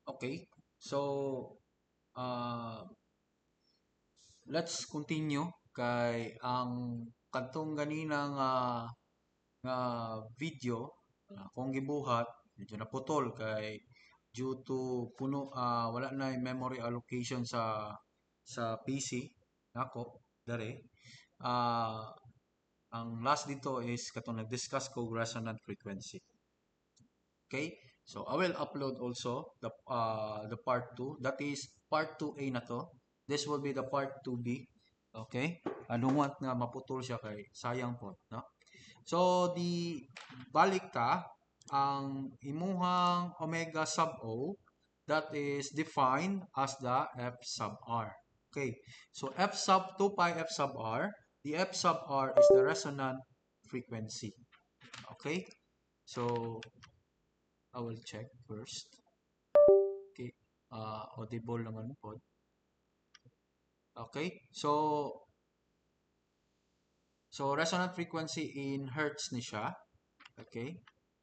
Okay. So, uh, let's continue kay ang kadtong ganinang nga video kung gibuhat medyo naputol kay due to puno wala na yung memory allocation sa PC nako dare ah ang last dito is katong nag-discuss ko resonant frequency. Okay? So I will upload also the part 2. That is part 2A na to. This will be the part 2B. Okay? Anong want nga maputol siya kay sayang po, no? So the balik ta ang imuhang omega sub O that is defined as the F sub R. Okay. So F sub 2 pi F sub R, the F sub R is the resonant frequency. Okay? So I will check first. Okay. Audible naman po. Okay. So resonant frequency in hertz ni siya. Okay.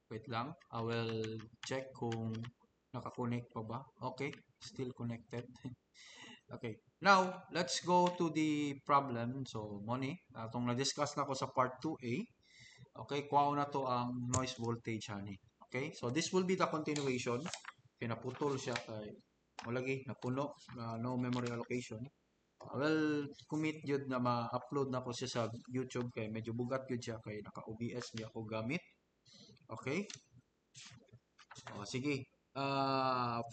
Wait lang. I will check kung nakakonect pa ba. Okay. Still connected. Okay. Now, let's go to the problem. So, money. Itong na-discuss na ko sa part 2A. Okay. Kuha na to ang noise voltage, honey. Okay. So, this will be the continuation. Pinaputol siya kay lagi napuno na no memory allocation. Well, commit yun na ma-upload na ko siya sa YouTube kay medyo bugat yun siya kay naka-OBS niya ako gamit. Okay? O, sige.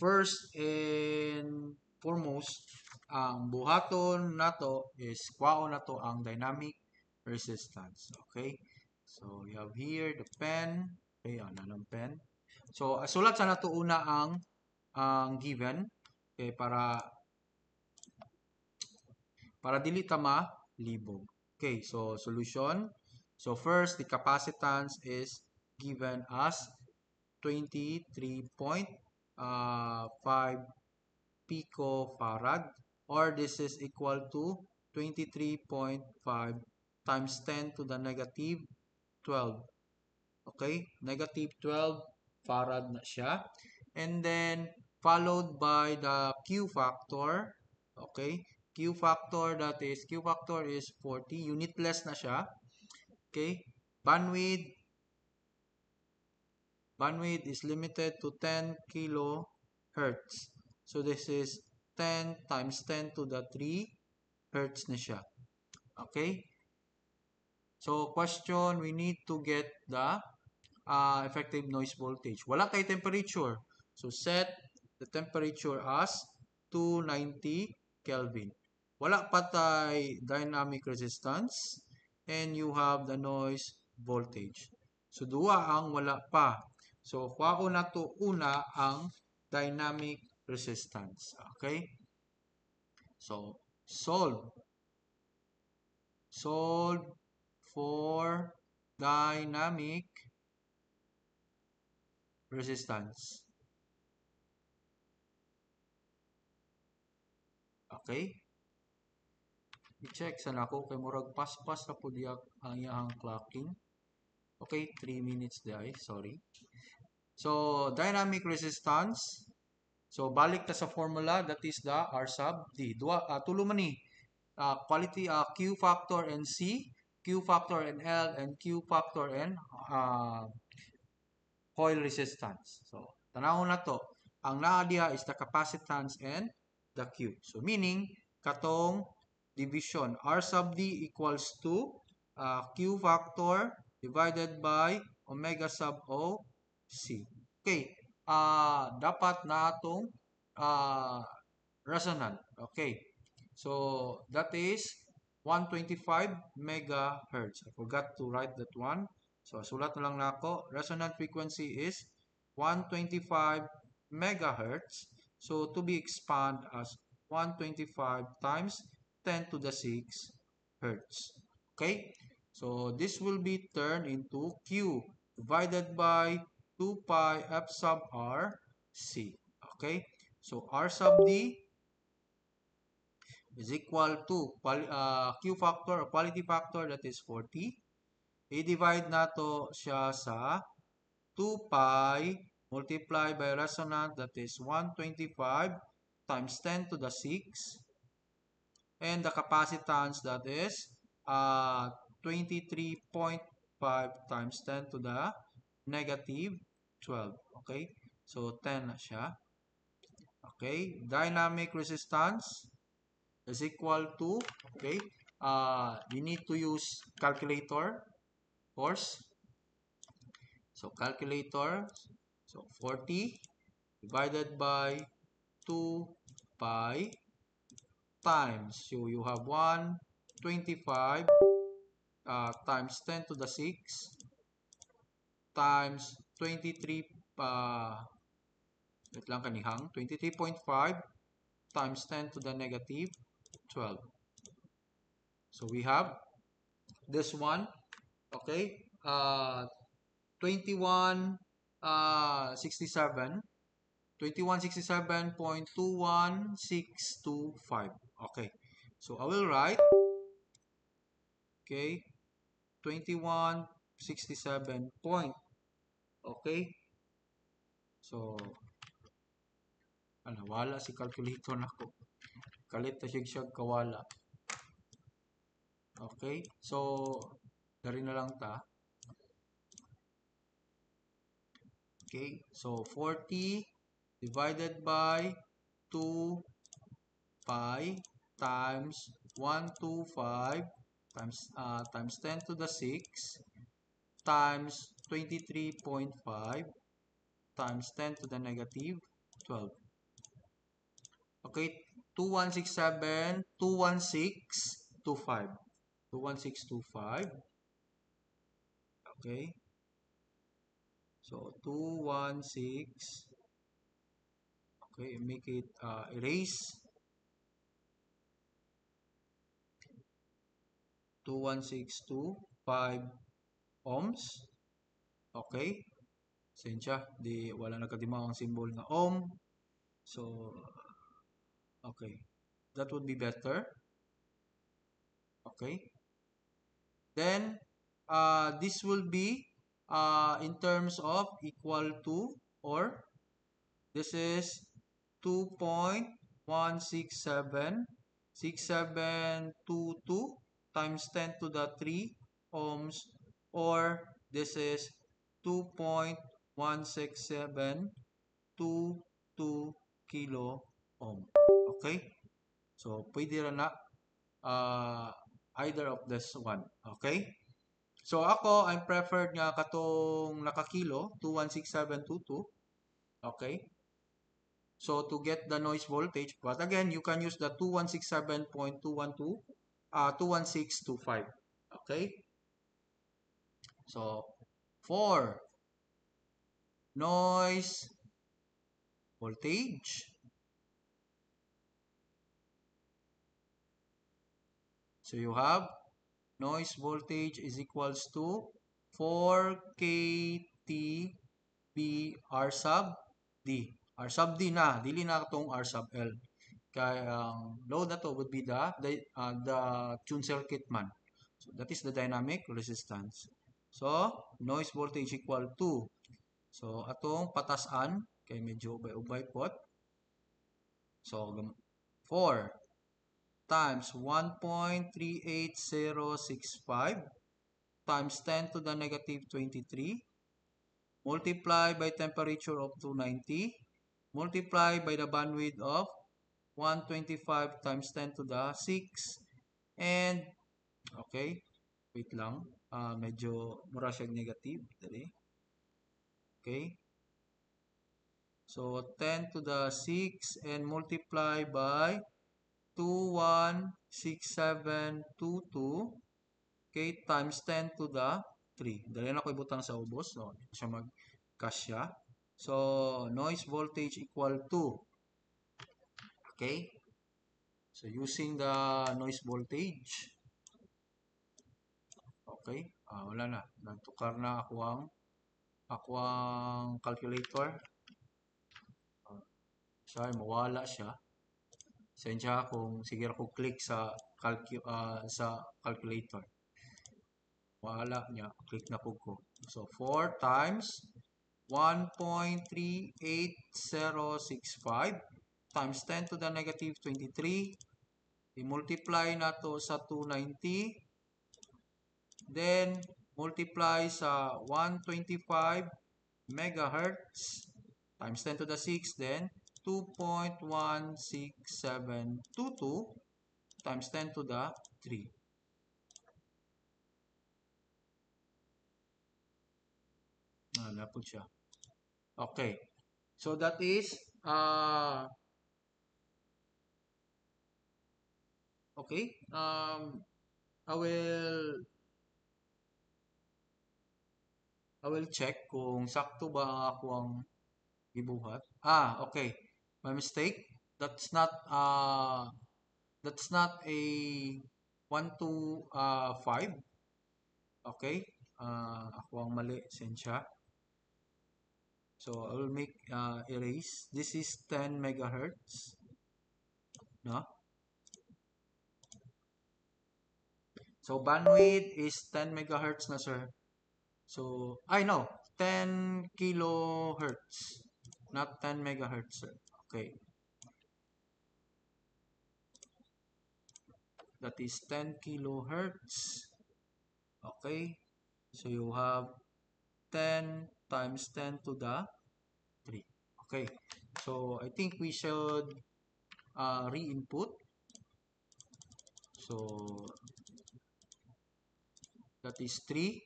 First and foremost, ang buhaton nato is kwaon nato ang dynamic resistance. Okay? So, you have here the pen. Okay, ano ng pen. So, sulat sa nato una ang given. Okay, para dili ta malibog. Okay, so solution. So first, the capacitance is given as 23.5 picofarad, or this is equal to 23.5 times 10 to the negative 12. Okay, negative 12 farad na siya. And then followed by the Q factor. Okay, Q factor, that is Q factor is 40, unitless na siya. Okay, bandwidth is limited to 10 kilohertz. So this is 10 times 10 to the 3 hertz na siya. Okay, so question, we need to get the effective noise voltage. Wala kay temperature. So set the temperature as 290 Kelvin. Wala patay dynamic resistance, and you have the noise voltage. So duwa ang wala pa. So kuha ko na to una ang dynamic resistance. Okay? So solve. Solve for dynamic resistance. Okay? I-check sa nako kay murag paspas na po diya ang iyang clocking. Okay, 3 minutes di sorry. So, dynamic resistance. So, balik ta sa formula, that is the R sub D. Tulo man ni. Quality Q factor and C, Q factor and L, and Q factor and coil resistance. So, tanawon na to. Ang naa diha is the capacitance and the Q. So, meaning, katong division, R sub D equals to Q factor divided by omega sub O C. Okay. Dapat na itong resonant. Okay. So, that is 125 megahertz. I forgot to write that one. So, sulat na lang na ako. Resonant frequency is 125 megahertz. So, to be expand as 125 times 10 to the 6 hertz. Okay? So, this will be turned into Q divided by 2 pi F sub R C. Okay? So, R sub D is equal to Q factor or quality factor, that is 40. I-divide na to siya sa 2 pi multiply by resonant, that is 125 times 10 to the 6, and the capacitance, that is 23.5 times 10 to the negative 12. Okay, so 10 na siya. Okay, dynamic resistance is equal to, okay, you need to use calculator, of course. So calculator, so 40 divided by 2 pi times, so you have 125 times 10 to the 6 times 23, wait lang kanihang, 23.5 times 10 to the negative 12. So we have this one, okay, 2167 2167.21625. Okay, so I will write, okay, 2167 point. Okay, so wala si calculator nako, kalit na siya kawala. Okay, so dari na lang ta. Okay, so 40 divided by 2 pi times 125 times 10 to the 6 times 23.5 times 10 to the negative 12. Okay, 2167, 21625. 21625. Okay. So 216. Okay, make it erase. 21625 ohms. Okay. Sensya, di wala nagkadimaw ang symbol na ohm. So okay. That would be better. Okay. Then this will be in terms of equal to, or this is 2.1676722 times 10 to the 3 ohms, or this is 2.16722 kilo ohm. Okay? So, pwede rin na either of this one. Okay? So, ako, I'm preferred nga katong nakakilo, 216722. Okay? So, to get the noise voltage, but again, you can use the 2167.212, 21625. Okay? So, for noise voltage, so you have noise voltage is equals to 4 kTb R sub D. R sub D na, dili na itong R sub L. Kaya ang load na to would be the tune circuit man. So that is the dynamic resistance. So noise voltage equal to, so atong patasan kay medyo ubay-ubay pot. So 4 times 1.38065 times 10 to the negative 23 multiply by temperature of 290 multiply by the bandwidth of 125 times 10 to the 6 and okay, wait lang, medyo mura siya negative dali. Okay, so 10 to the 6 and multiply by 216722, okay, times 10 to the 3. Dali na ko ibutang sa ubos, so hindi siya magkasya. So noise voltage equal to, okay, so using the noise voltage, okay, wala na, nagtukar na ako ang calculator. Sorry, mawala siya. Sensya kung sige ako click sa calculator. Wala niya, click na po ko. So 4 times 1.38065 times 10 to the negative 23. I-multiply na to sa 290. Then, multiply sa 125 megahertz times 10 to the 6. Then, 2.16722 times 10 to the 3. Napod siya. Okay. So, that is, okay. I will check kung sakto ba ako ang gibuhat. Okay. My mistake. That's not a 1 to 5. Okay. Ako ang mali. Sensya. So, I will make erase. This is 10 megahertz. No? So, bandwidth is 10 megahertz na, sir. So, I know. 10 kilohertz. Not 10 megahertz, sir. Okay. That is 10 kilohertz. Okay. So, you have 10 times 10 to the 3. Okay. So, I think we should re-input. So, that is 3.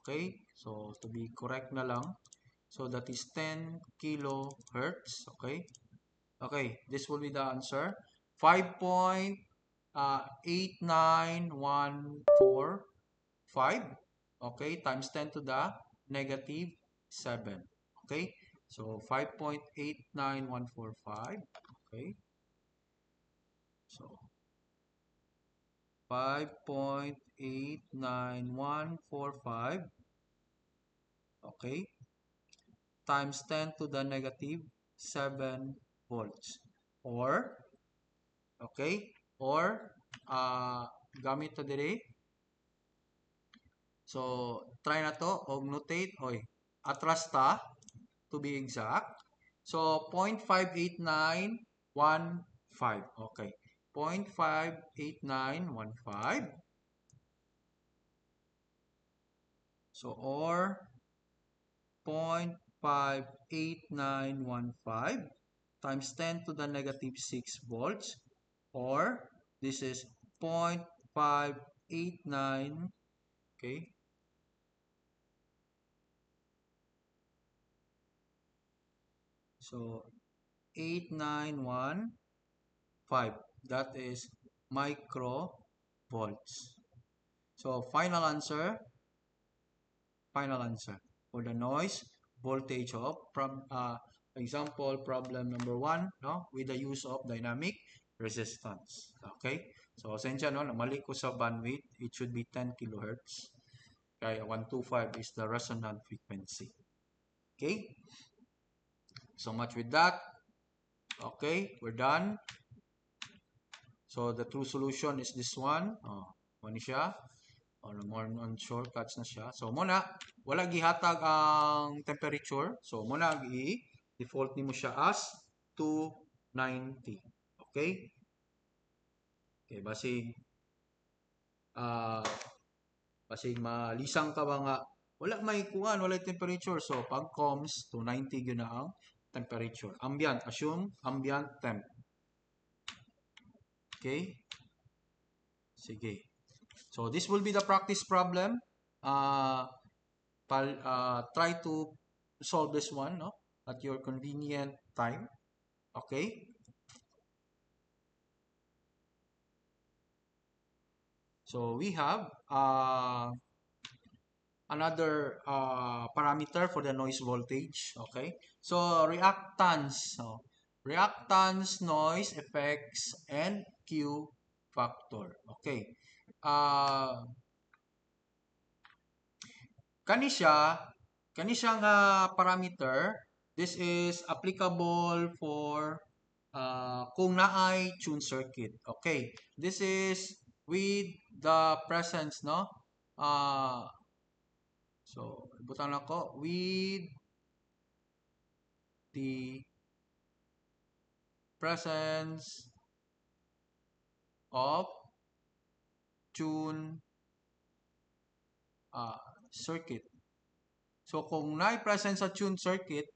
Okay. So, to be correct na lang. So, that is 10 kilohertz. Okay. Okay. This will be the answer. 5.89145. Okay. Times 10 to the negative 7. Okay. So, 5.89145. Okay. So, 5.89145. Okay. Times 10 to the negative 7 volts. Or, okay, or, gamit to dire. So, try na to, og notate, oy, atras ta, to be exact. So, 0.58915. Okay. 0.58915. So, or 0.58915 times 10 to the negative 6 volts, or this is 0.589, okay, so 8915, that is microvolts. So final answer for the noise voltage of example problem number 1, no, with the use of dynamic resistance. Okay, so sensya, no, mali ko sa bandwidth, it should be 10 kilohertz. Kaya 125 is the resonant frequency. Okay, so much with that. Okay, we're done. So the true solution is this one. Ano siya? More on shortcuts na siya. So muna, wala gihatag ang temperature. So muna i-default nimo siya as 290. Okay? Okay, basig malisang ka ba nga wala may kuan, wala temperature. So pag comes 290 gyud na ang temperature. Ambient, assume ambient temp. Okay? Sige. So this will be the practice problem. Try to solve this one, no, at your convenient time. Okay. So we have another parameter for the noise voltage. Okay. So reactance. So, reactance, noise, effects, and Q factor. Okay. Kani siya nga parameter, this is applicable for kung naay tune circuit. Okay, this is with the presence, no, so butang lang ko with the presence of tune circuit. So kung na-present sa tune circuit,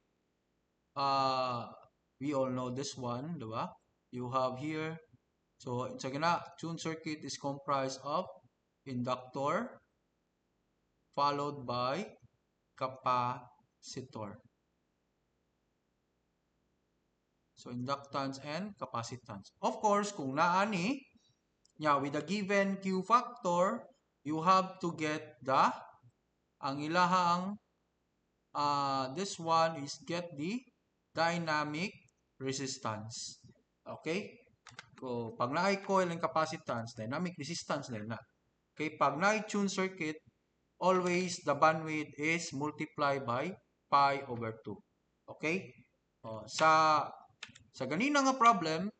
we all know this one, di ba? You have here, so sa gina, tune circuit is comprised of inductor followed by capacitor. So inductance and capacitance. Of course, kung naani, with a given Q factor, you have to get ang ilahang, this one is get the dynamic resistance. Okay? So, pag na-i coil and capacitance, dynamic resistance na. Okay? Pag na-tune circuit, always the bandwidth is multiplied by pi over 2. Okay? Sa ganina nga problem,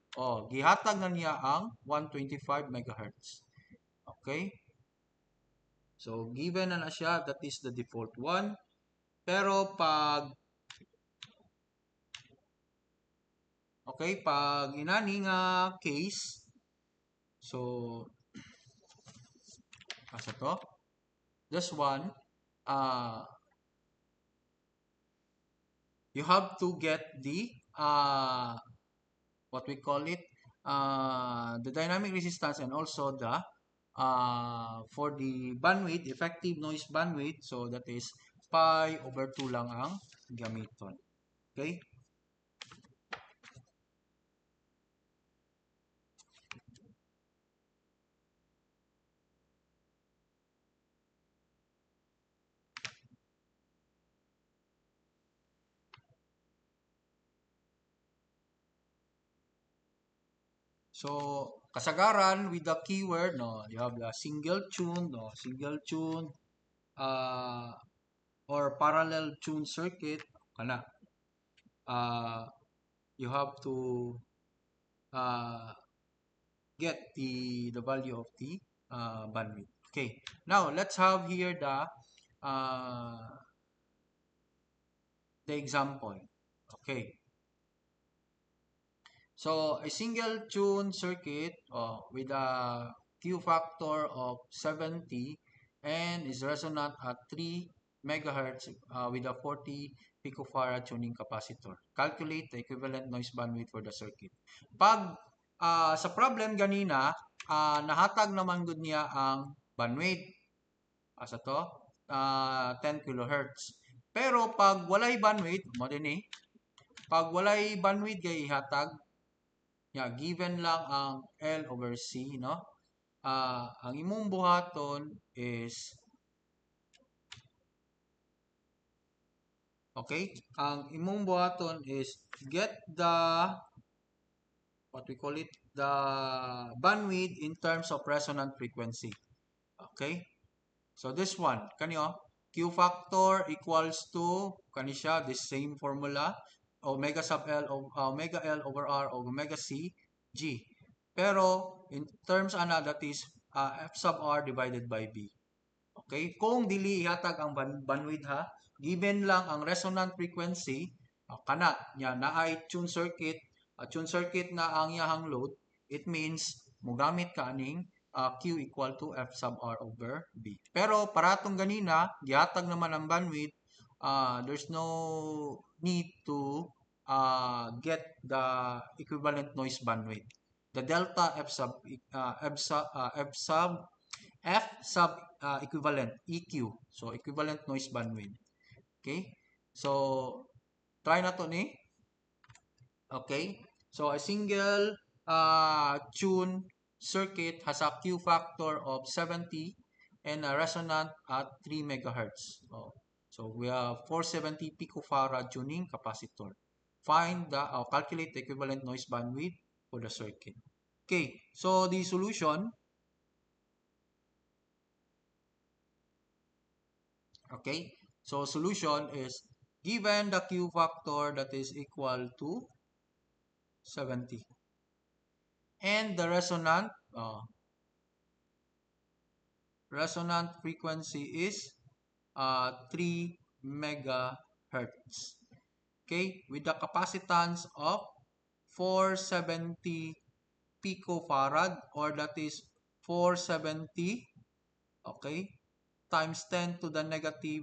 gihatag na niya ang 125 megahertz. Okay? So, given na siya, that is the default one. Pero pag inani nga case, so asa to? This one, you have to get the what we call it, the dynamic resistance and also the for the bandwidth, effective noise bandwidth, so that is pi over 2 lang ang gamiton. Okay? So, kasagaran with the keyword, no, you have the single tune, or parallel tune circuit, kana. You have to get the value of the bandwidth. Okay, now let's have here the example. Okay, so a single tune circuit with a Q factor of 70 and is resonant at 3 megahertz with a 40 picofarad tuning capacitor. Calculate the equivalent noise bandwidth for the circuit. Pag sa problem ganina, nahatag naman gud niya ang bandwidth. Asa to? 10 kilohertz. Pero pag walay bandwidth, mo din pag walay bandwidth kay ihatag, given lang ang L over C, no? Ang imong buhaton is, okay? Ang imong buhaton is get the, what we call it, the bandwidth in terms of resonant frequency. Okay? So this one, kanyo, Q factor equals to, kanisya, this same formula, omega sub L, omega L over R, omega C, G. Pero, in terms that is F sub R divided by B. Okay? Kung dili ihatag ang bandwidth ha, given lang ang resonant frequency, kana, na ay tune circuit na ang iyahang load, it means mogamit ka aning Q equal to F sub R over B. Pero paratong ganina, gihatag naman ang bandwidth, there's no need to get the equivalent noise bandwidth. The delta F sub equivalent, EQ. So, equivalent noise bandwidth. Okay? So, try na to ni. Okay? So, a single tune circuit has a Q factor of 70 and a resonant at 3 megahertz. So, we have 470 picofarad tuning capacitor. Find calculate the equivalent noise bandwidth for the circuit. Okay, so the solution, okay, so solution is given the Q factor that is equal to 70 and the resonant frequency is 3 megahertz. Okay, with the capacitance of 470 picofarad, or that is 470, okay, times 10 to the negative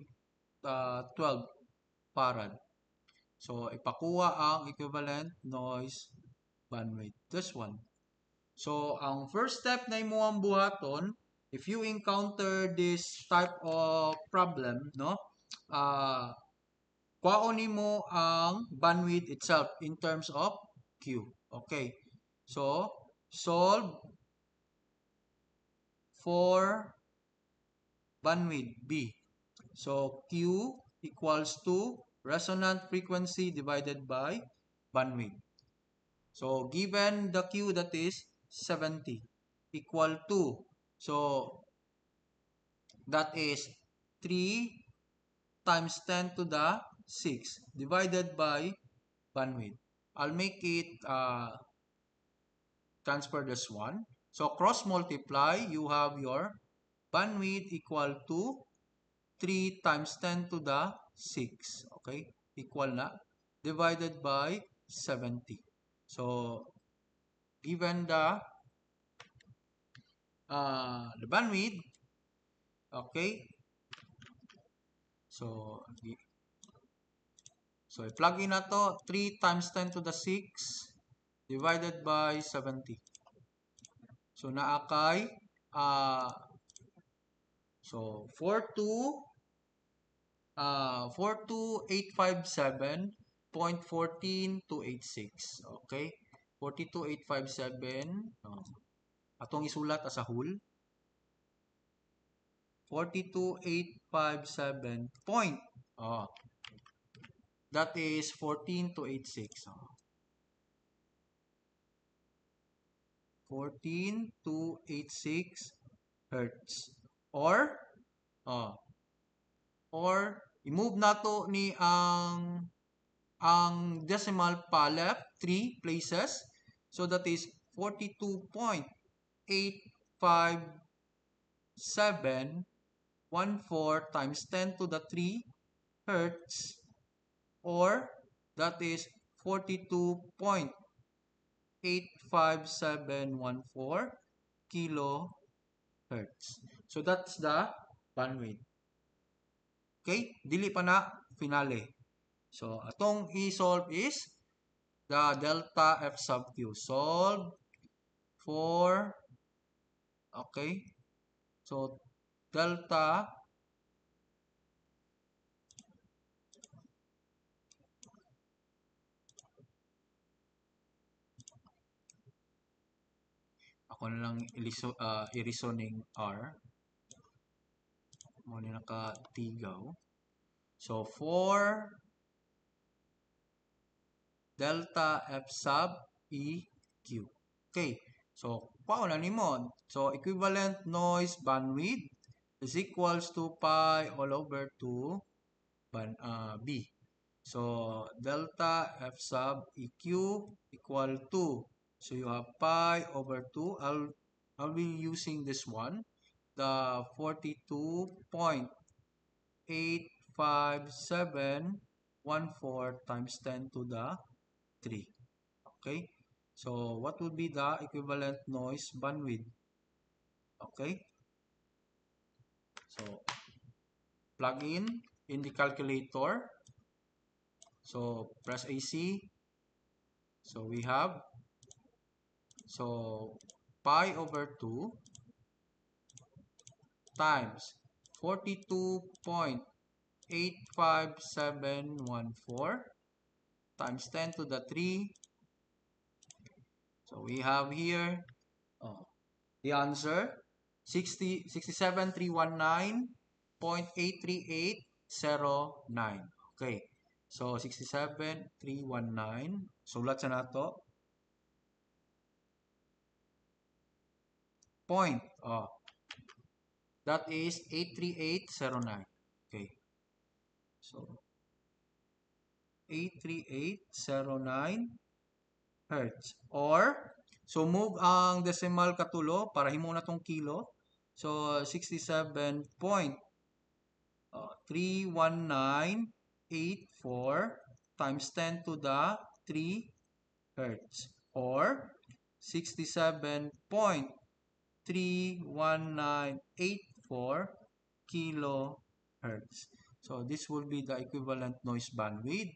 12 farad. So, ipakuha ang equivalent noise bandwidth. This one. So, ang first step na imo ang buhaton, if you encounter this type of problem, no, kuhaon nimo ang bandwidth itself in terms of Q. Okay. So, solve for bandwidth B. So, Q equals to resonant frequency divided by bandwidth. So, given the Q, that is 70, equal to, so that is 3 times 10 to the 6 divided by bandwidth. I'll make it transfer this one. So, cross multiply, you have your bandwidth equal to 3 times 10 to the 6. Okay? Equal na. Divided by 70. So, given the bandwidth, okay? So, i-plug in na to, 3 times 10 to the 6 divided by 70. So, naakay, so, 42857.14286. Okay? 42857. Atong isulat as a whole. 42857 point. That is 14286. 14286 hertz. Or i-move nato ni ang decimal pa left 3 places. So that is 42.85714 times 10 to the 3 hertz, or that is 42.85714 kilohertz. So that's the bandwidth. Okay, dili pa na finale. So atong i-solve is the delta F sub Q. Solve for, okay, so delta ako na lang i-reasoning R. Mo ni nakatigaw. So, for delta F sub EQ. Okay. So, paano na nimo? So, equivalent noise bandwidth is equals to pi all over 2 B. So, delta F sub EQ equal to, so you have pi over 2. I'll be using this one, the 42.85714 times 10 to the 3. Okay? So, what would be the equivalent noise bandwidth? Okay? So, plug in the calculator. So, press AC. So, we have, so, pi over 2 times 42.85714 times 10 to the 3. So, we have here the answer, 67319.83809. Okay. So, 67319. Sulat sa nato. Point. That is 83809. Okay. So, 83809 hertz. Or, so move ang decimal katulo para himo na tong kilo. So, 67.31984 times 10 to the 3 hertz or 67.31984 kilohertz. So this will be the equivalent noise bandwidth.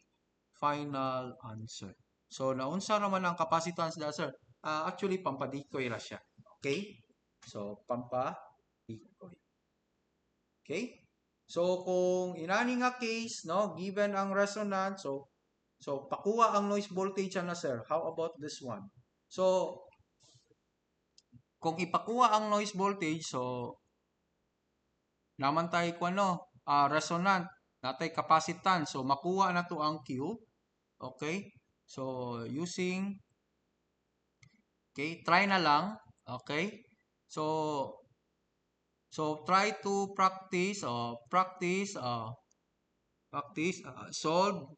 Final answer. So naunsa naman ang capacitance da sir? Actually pampadikoy ra siya. Okay? So pampadikoy. Okay? So kung inani nga case, no, given ang resonance, so pakuha ang noise voltage na sir. How about this one? So kung ipakuha ang noise voltage, so naman tayo kung ano, resonant, natay capacitance. So makuha na to ang Q. Okay? So using, okay, try na lang. Okay? So try to practice, solve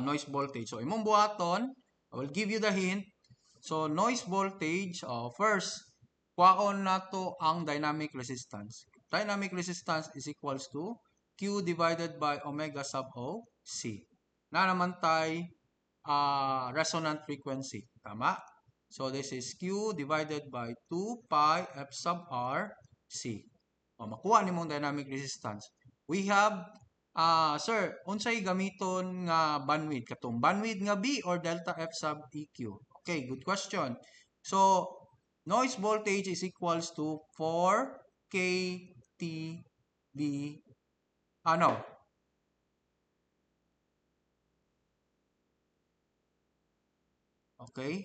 noise voltage. So imong buhaton, I will give you the hint. So noise voltage, first, kuhaon na to ang dynamic resistance. Dynamic resistance is equals to Q divided by omega sub O C. Na naman tayo resonant frequency. Tama? So this is Q divided by 2 pi F sub R C. Makuha ni mong dynamic resistance. We have, sir, unsay gamiton nga bandwidth? Katong bandwidth nga B or delta F sub EQ? Okay, good question. So, noise voltage is equals to 4 KTB, ano? Okay?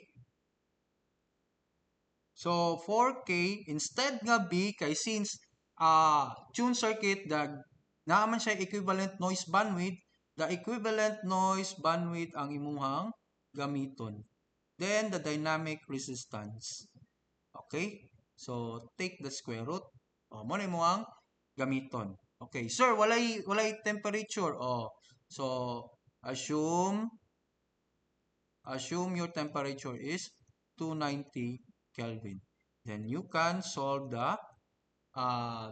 So, 4K, instead nga B, kay since tune circuit, naaman siya equivalent noise bandwidth, the equivalent noise bandwidth ang imuhang gamiton. Then, the dynamic resistance. Okay? So, take the square root. Mo na imuhang gamiton. Okay. Sir, walay temperature. So, assume your temperature is 290 Kelvin. Then you can solve the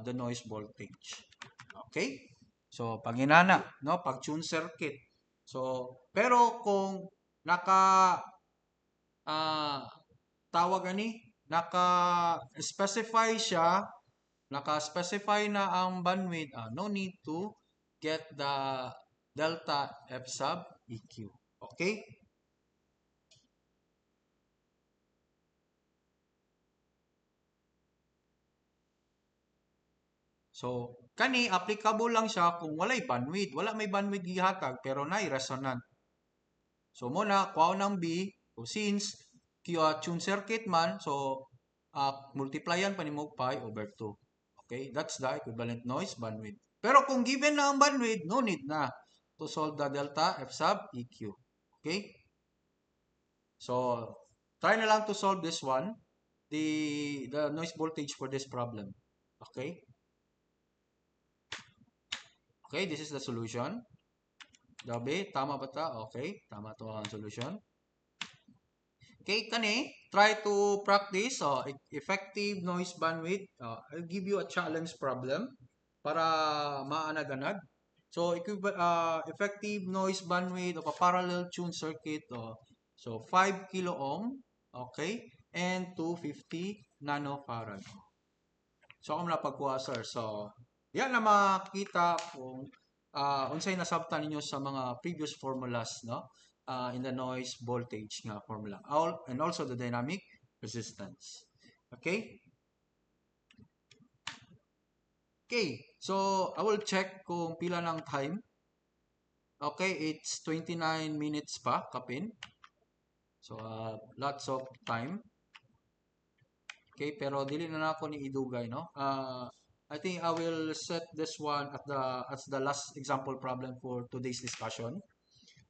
noise voltage. Okay? So, pag inana, no, pag tune circuit. So, pero kung tawag ani, naka-specify na ang bandwidth, no need to get the delta F sub EQ. Okay? So, kani applicable lang siya kung walay bandwidth. Wala may bandwidth gihatag pero nay resonant. So, muna kuha ng B. So, since tune circuit man, so multiplyan pa ni mo pi over 2. Okay? That's the equivalent noise bandwidth. Pero kung given na ang bandwidth, no need na to solve the delta F sub EQ. Okay? So, try na lang to solve this one. The noise voltage for this problem. Okay? Okay, this is the solution. Gabi, tama ba ta? Okay, tama to ang solution. Okay, kani, try to practice effective noise bandwidth. I'll give you a challenge problem para maanaganag. So, effective noise bandwidth of a parallel tune circuit. So, 5 kilo ohm, okay, and 250 nanofarad. So, ako na pagkuha, sir. So, yan na makita kung unsay nasabtan ninyo sa mga previous formulas, no? In the noise voltage nga formula. And also the dynamic resistance. Okay? Okay. So, I will check kung pila ng time. Okay, it's 29 minutes pa, kapin. So, lots of time. Okay, pero dili na ako ni idugay, no? I think I will set this one as the last example problem for today's discussion.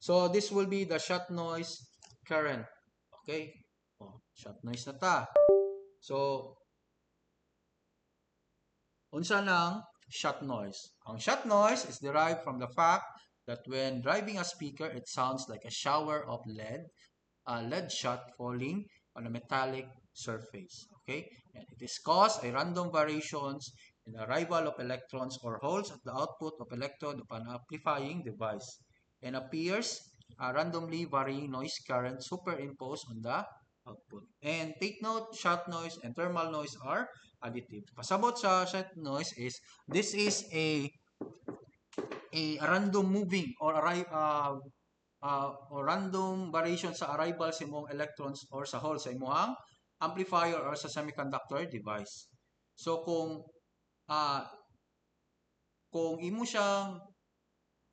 So this will be the shot noise current. Okay? Shot noise na ta. So unsa nang shot noise? Ang shot noise is derived from the fact that when driving a speaker, it sounds like a shower of lead shot falling on a metallic surface. Okay? And it is caused by random variations and arrival of electrons or holes at the output of electrode of an amplifying device, and appears a randomly varying noise current superimposed on the output. And take note, shot noise and thermal noise are additive. Pasabot sa shot noise is, this is a random moving or random variation sa arrival sa imong electrons or sa hole sa imong amplifier or sa semiconductor device. So uh, kung imo siyang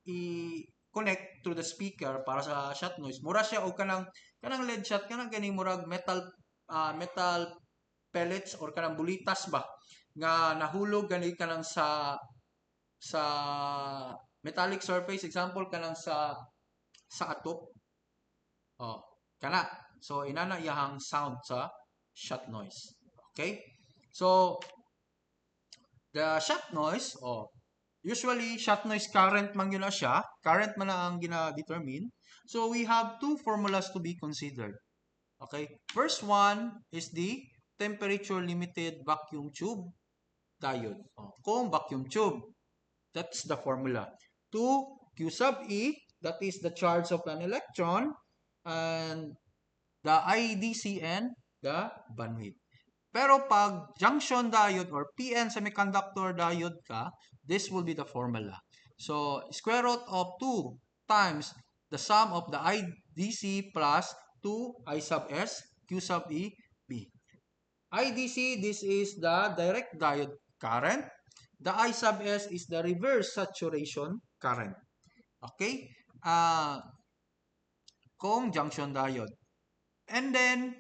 i-connect through the speaker para sa shot noise, mura siya og kanang lead shot, kanang ganing murag metal pellets or kanang bulitas ba nga nahulog gani kanang sa metallic surface, example kanang sa atop. Oh, kana. So inana iyahang sound sa shot noise. Okay? So the shot noise, usually shot noise current man yun na siya. Current man na ang gina-determine. So we have two formulas to be considered. Okay? First one is the temperature limited vacuum tube diode. Kung vacuum tube, that's the formula. 2 Q sub E, that is the charge of an electron, and the IDCN, the bandwidth. Pero pag junction diode or PN semiconductor diode ka, this will be the formula. So, square root of 2 times the sum of the IDC plus 2 I sub S, Q sub E, B. IDC, this is the direct diode current. The I sub S is the reverse saturation current. Okay? Kung junction diode. And then,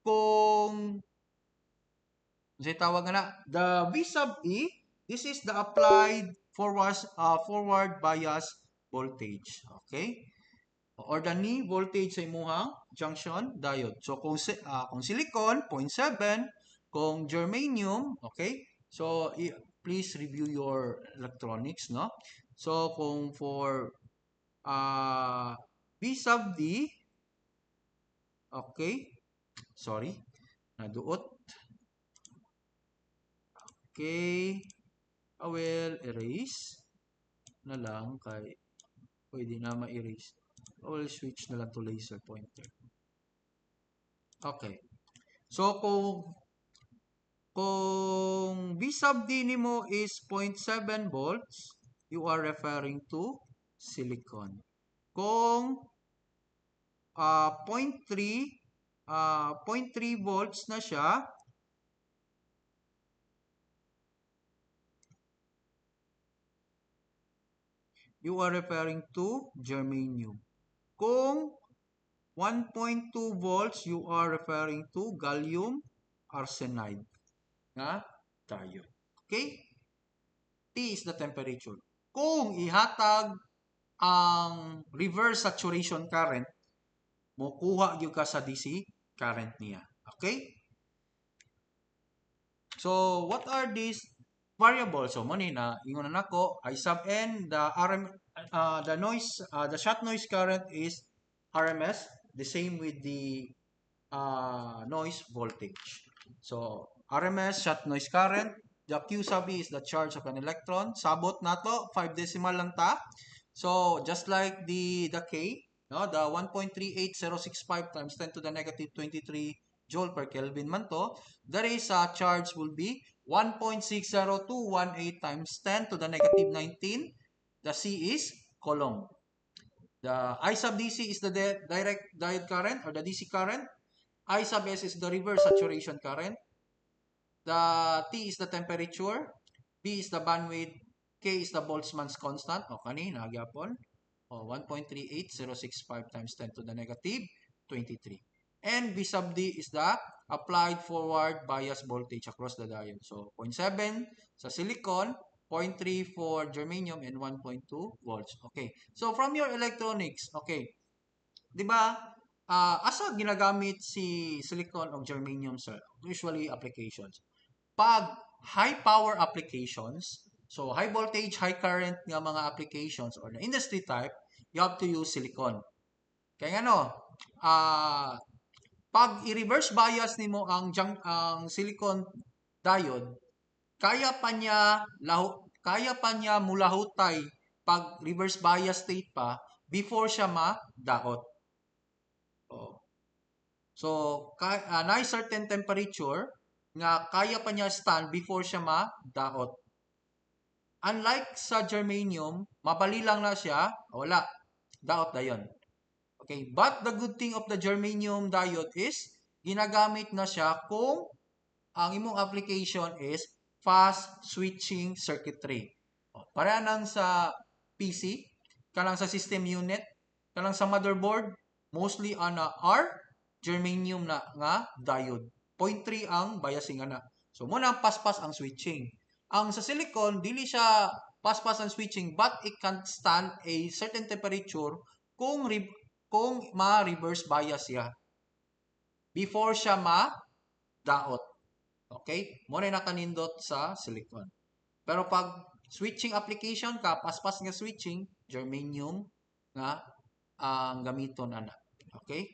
kung tawag na, the V sub E, this is the applied forward bias voltage. Okay? Or the knee voltage sa imuhang junction diode. So, kung silicon, 0.7. Kung germanium, okay? So, please review your electronics, no? So, kung for V sub D, okay? Sorry, naduot. Okay. I will erase na lang kay pwede na ma-erase. I will switch na lang to laser pointer. Okay. So, kung V sub D nimo is 0.7 volts, you are referring to silicon. Kung 0.3 volts na siya, you are referring to germanium. Kung 1.2 volts, you are referring to gallium arsenide nga diode. Okay? T is the temperature. Kung ihatag ang reverse saturation current, mokuha gyud ka sa DC current niya. Okay? So, what are these variables? So, muna na, ingon na nako, I sub N, the noise, the shot noise current is RMS, the same with the noise voltage. So, RMS, shot noise current, the Q sub E is the charge of an electron. Sabot na to, 5 decimal lang ta. So, just like the K, no, the 1.38065 times 10 to the negative 23 joule per Kelvin man to, there is a charge will be 1.60218 times 10 to the negative 19. The C is Coulomb. The I sub DC is the direct diode current or the DC current. I sub S is the reverse saturation current. The T is the temperature. B is the bandwidth. K is the Boltzmann's constant. O kanina, gyapon. 1.38065 times 10 to the negative 23. And V sub D is the applied forward bias voltage across the diode. So, 0.7 sa silicon, 0.3 for germanium, and 1.2 volts. Okay. So, from your electronics, okay, di ba, asa ginagamit si silicon o germanium, sir? Usually applications. Pag high power applications, so high voltage, high current nga mga applications or the industry type, you have to use silicon. Kaya ano, pag i-reverse bias nimo ang silicon diode, kaya pa niya mulahutay pag reverse bias state pa before siya madaot. Oh. So, na certain temperature nga kaya pa niya stand before siya madaot. Unlike sa germanium, mabali lang na siya, wala, daot na yun. Okay, but the good thing of the germanium diode is, ginagamit na siya kung ang imong application is fast switching circuitry. Para nang sa PC, kalang sa system unit, kalang sa motherboard, mostly ana are germanium na nga diode. 0.3 ang biasing ana. So muna ang paspas ang switching. Ang sa silicon, dili siya paspas ang switching, but it can stand a certain temperature kung ma-reverse bias siya before siya ma-daot. Okay? Muna nakanindot sa silicon. Pero pag switching application ka, paspas nga switching, germanium nga ang gamiton ana. Okay?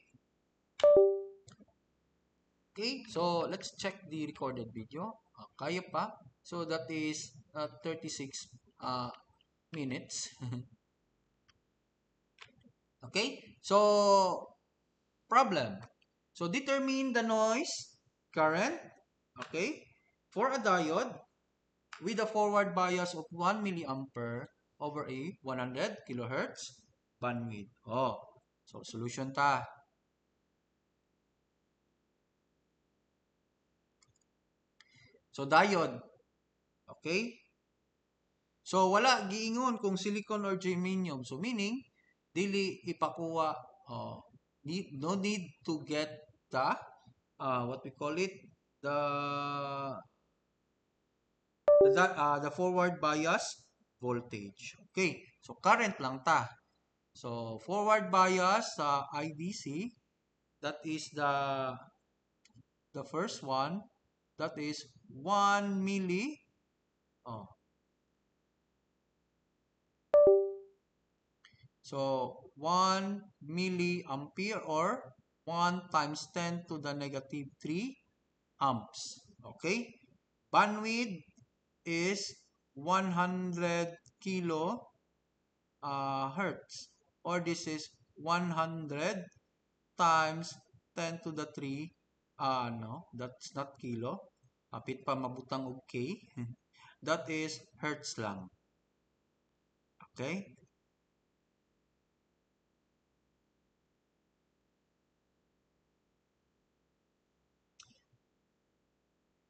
Okay, so let's check the recorded video. Kaya pa. So that is 36 minutes. Okay, so problem. So determine the noise current. Okay, for a diode with a forward bias of 1 milliampere over a 100 kilohertz bandwidth. Oh, so solution ta. So diode. Okay? So wala giingon kung silicon or germanium. So meaning dili ipakuha no need to get the what we call it, the forward bias voltage. Okay? So current lang ta. So forward bias sa IDC, that is the first one, that is 1 milli. So 1 milliampere or 1 times 10 to the negative 3 amps. Okay? Bandwidth is 100 kilo hertz, or this is 100 times 10 to the 3. No, that's not kilo. Kapit pa mabutang og K. That is hertz lang. Okay?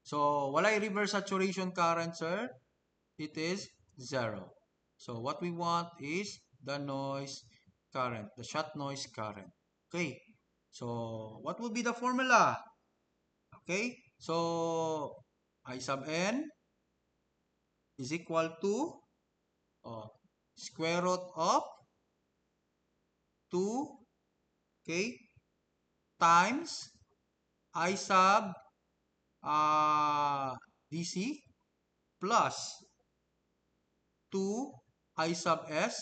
So, walay reverse saturation current, sir. It is 0. So, what we want is the noise current, the shot noise current. Okay. So, what would be the formula? Okay. So, I sub n is equal to square root of 2, okay, times I sub DC plus 2 I sub S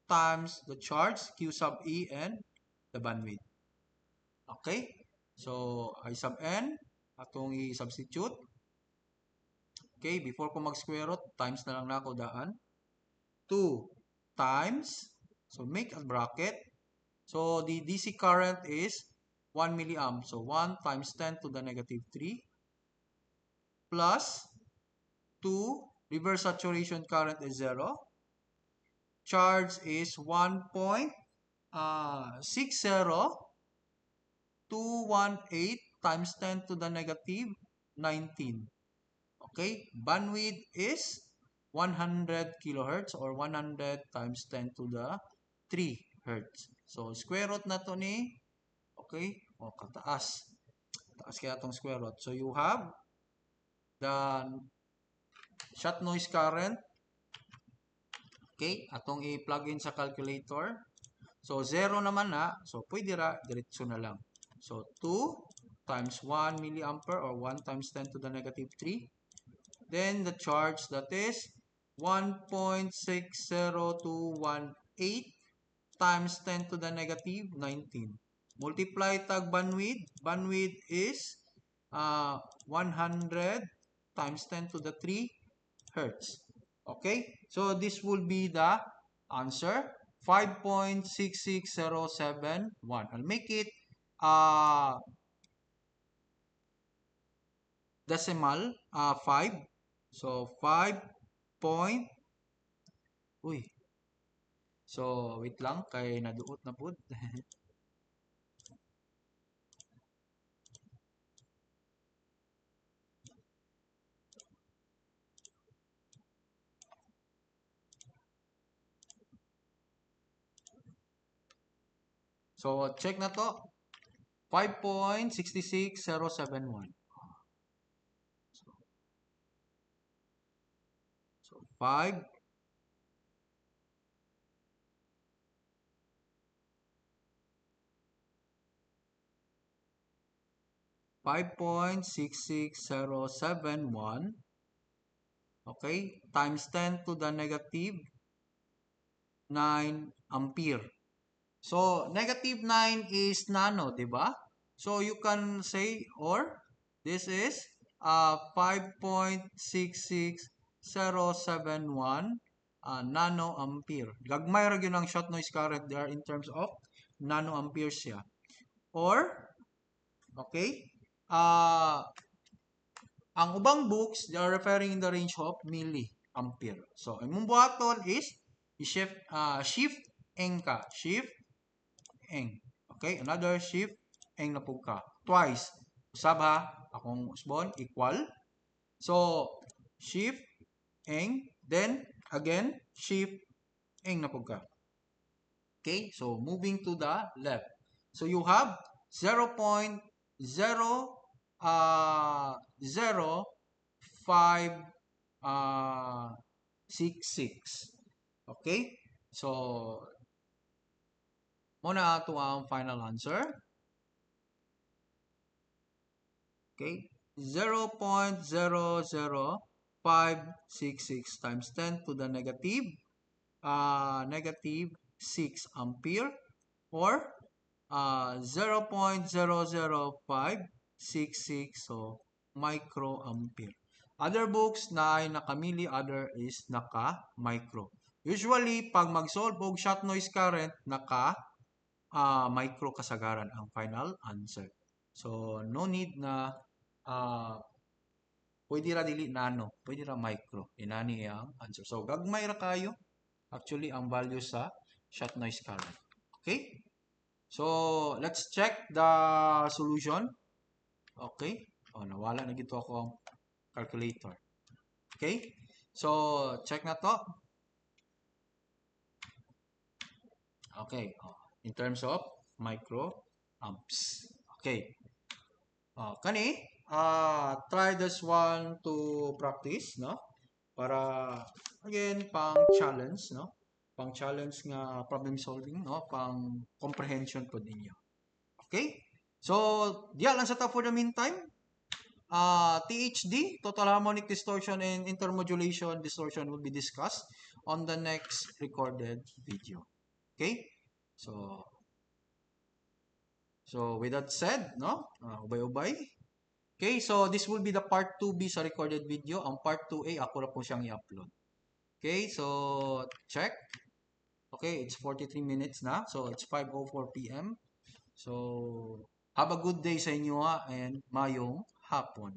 times the charge Q sub E and the bandwidth. Okay? So, I sub N, atong i-substitute. Okay, before ko mag-square root, times na lang na ako daan. 2 times, so make a bracket. So, the DC current is 1 milliamp. So, 1 times 10 to the negative 3 plus 2, reverse saturation current is 0. Charge is 1.60 218 times 10 to the negative 19. Okay, bandwidth is 100 kilohertz or 100 times 10 to the 3 hertz. So, square root na to ni, okay, kataas. Taas kaya itong square root. So, you have the shot noise current. Okay, atong i-plug in sa calculator. So, 0 naman na. So, pwede ra, diretso na lang. So, 2 times 1 milliampere or 1 times 10 to the negative 3. Then, the charge that is 1.60218 times 10 to the negative 19. Multiply tag bandwidth. Bandwidth is 100 times 10 to the 3 hertz. Okay? So this will be the answer. 5.66071. I'll make it decimal 5. So 5 point. Uy. So wait lang kay naduot na pud. So check na to. 5.66071. So 5 5.66071, okay, times 10 to the negative 9 ampere. So, negative 9 is nano, di ba? So, you can say, or, this is 5.66071 nano ampere. Gagmay ra yun ang shot noise current there in terms of nano amperes siya. Or, okay, ang ubang books, they are referring in the range of milliampere. So, imong buhaton is shift shift eng ka. Shift eng. Okay, another shift eng na pug ka. Twice. Usab ha, akong usbon equal. So, shift eng, then again shift eng na pug ka. Okay, so moving to the left. So you have 0.005 66. Okay? So, muna ito ang final answer. Okay? 0.00566 times 10 to the negative 6 ampere or 0.00566 so microampere. Other books na ay naka-milli, other is naka-micro. Usually, pag mag-solve og shot noise current, naka-micro kasagaran ang final answer. So, no need na pwede ra dili nano, pwede ra micro. Inani ang answer. So, gagmay ra kayo actually ang value sa shot noise current. Okay? So, let's check the solution. Okay? Oh, nawala na gito ako ang calculator. Okay? So, check na to. Okay. In terms of microamps. Okay. Kani, try this one to practice, no? Para, again, pang challenge, no? Pang challenge nga problem solving, no? Pang comprehension po ninyo. Okay? So, diyan lang sa ta for the meantime. THD, total harmonic distortion and intermodulation distortion will be discussed on the next recorded video. Okay? So with that said, no? Ubay-ubay. Okay, so this will be the part 2B sa recorded video. Ang part 2A, ako na po siyang i-upload. Okay, so check. Okay, it's 43 minutes na. So it's 5:04 p.m. So have a good day sa inyo and mayong hapon.